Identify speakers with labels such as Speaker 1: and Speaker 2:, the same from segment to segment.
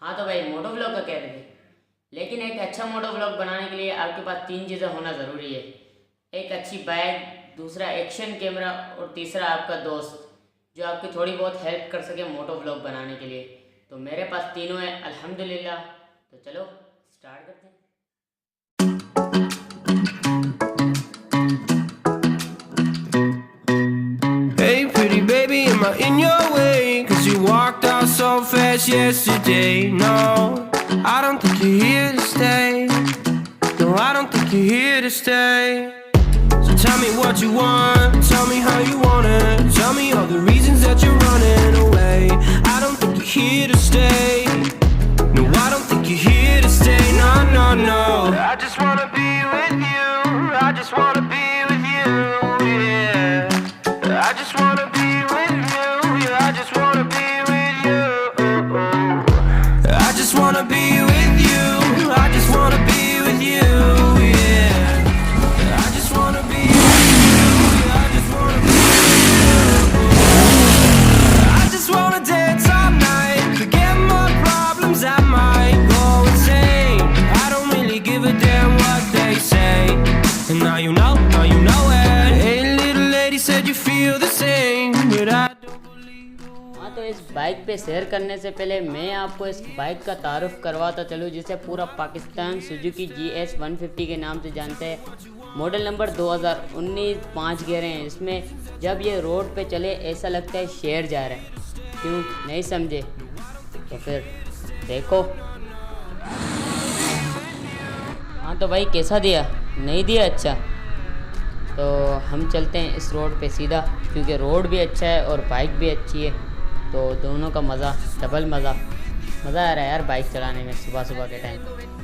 Speaker 1: हाँ तो भाई मोटो व्लॉग का कह रहे थे, लेकिन एक अच्छा मोटो व्लॉग बनाने के लिए आपके पास 3 चीज़ें होना ज़रूरी है। एक अच्छी बाइक, दूसरा एक्शन कैमरा और तीसरा आपका दोस्त जो आपकी थोड़ी बहुत हेल्प कर सके मोटो व्लॉग बनाने के लिए। तो मेरे पास तीनों हैं अल्हम्दुलिल्लाह। तो चलो स्टार्ट करते हैं।
Speaker 2: Hey pretty baby, am I in your way? Cause you walked out so fast yesterday. No, I don't think you're here to stay. No, I don't think you're here to stay. So tell me what you want, tell me how you want it. Tell me all the reasons that you're running away. I don't think you're here to stay. No, I don't think you're here to stay. No, no, no. I just wanna be with you. I just wanna be with you, yeah. I just wanna be with you, yeah. I just wanna be with you. I just wanna be with you. I just wanna be with you, yeah. I just wanna be with you. Yeah, I just wanna be with you. I just wanna dance all night, forget my problems, I might go insane. I don't really give a damn what they say. And now you know it. Hey little lady said you feel the same, but I don't believe a word.
Speaker 1: हाँ तो इस bike पे share करने से पहले मैं आपको इस बाइक का तारुफ करवाता चलूँ, जिसे पूरा पाकिस्तान सुजुकी GS 150 के नाम से जानते हैं। मॉडल नंबर 2019, 5 गियरें हैं इसमें। जब ये रोड पे चले ऐसा लगता है शेर जा रहे हैं। क्यों नहीं समझे? तो फिर देखो। हाँ तो भाई कैसा दिया? नहीं दिया? अच्छा तो हम चलते हैं इस रोड पे सीधा, क्योंकि रोड भी अच्छा है और बाइक भी अच्छी है। तो दोनों का मज़ा, डबल मज़ा आ रहा है यार बाइक चलाने में सुबह सुबह के टाइम।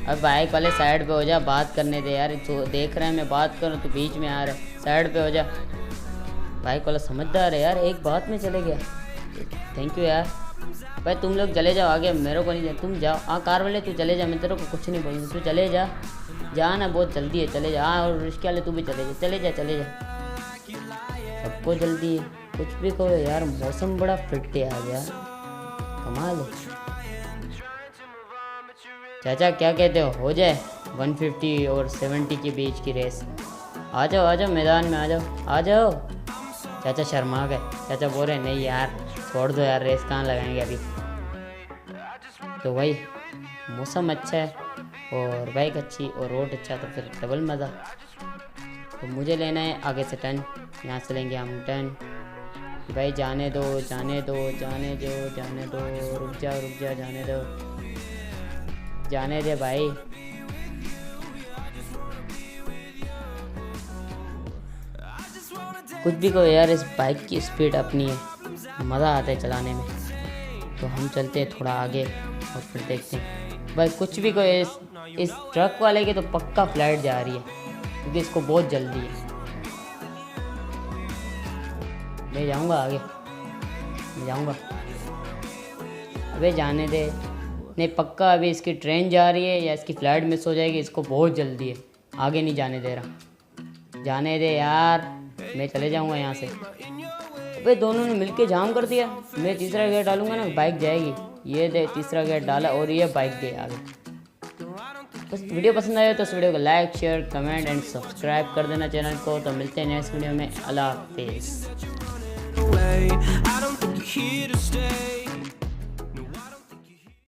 Speaker 1: अब बाइक वाले साइड पे हो जा, बात करने दे यार। तो देख रहे हैं मैं बात करूँ तो बीच में आ रहा है, साइड पे हो जा। बाइक वाला समझदार है यार, एक बात में चले गया। थैंक यू यार। भाई तुम लोग चले जाओ आगे, मेरे को नहीं जा, तुम जाओ। हाँ कार वाले तू चले जा, मैं तेरे को कुछ नहीं बोलूँगा, तू चले जा ना, बहुत जल्दी है, चले जा। हाँ और रिश्के वाले तू भी चले जा। सबको जल्दी है, कुछ भी कहो यार। मौसम बड़ा फिट है आज यार, कमाल है। चाचा क्या कहते हो जाए 150 और 70 के बीच की रेस? आ जाओ मैदान में आ जाओ। चाचा शर्मा गए। चाचा बोल रहे नहीं यार छोड़ दो यार, रेस कहाँ लगाएंगे अभी। तो भाई मौसम अच्छा है और बाइक अच्छी और रोड अच्छा, तो फिर डबल मज़ा। तो मुझे लेना है आगे से टर्न, यहाँ से लेंगे हम टर्न। भाई जाने दो, रुक जा जाने दे भाई। कुछ भी कहो यार, इस बाइक की स्पीड अपनी है, मज़ा आता है चलाने में। तो हम चलते हैं थोड़ा आगे और फिर देखते हैं। भाई कुछ भी कहो, इस ट्रक वाले की तो पक्का फ्लाइट जा रही है, क्योंकि इसको बहुत जल्दी है। मैं जाऊंगा आगे, अबे जाने दे। नहीं पक्का अभी इसकी ट्रेन जा रही है या इसकी फ़्लाइट मिस हो जाएगी, इसको बहुत जल्दी है, आगे नहीं जाने दे रहा। जाने दे यार, मैं चले जाऊंगा यहाँ से। अबे दोनों ने मिलके जाम कर दिया। मैं तीसरा गेयर डालूंगा ना, बाइक जाएगी। ये दे तीसरा गेयर डाला और ये बाइक गई आगे। बस वीडियो पसंद आया तो इस वीडियो को like, share, comment and subscribe कर देना चैनल को। तो मिलते हैं नेक्स्ट वीडियो में। अल्लाह हाफिज़।
Speaker 2: I don't think you're here to stay.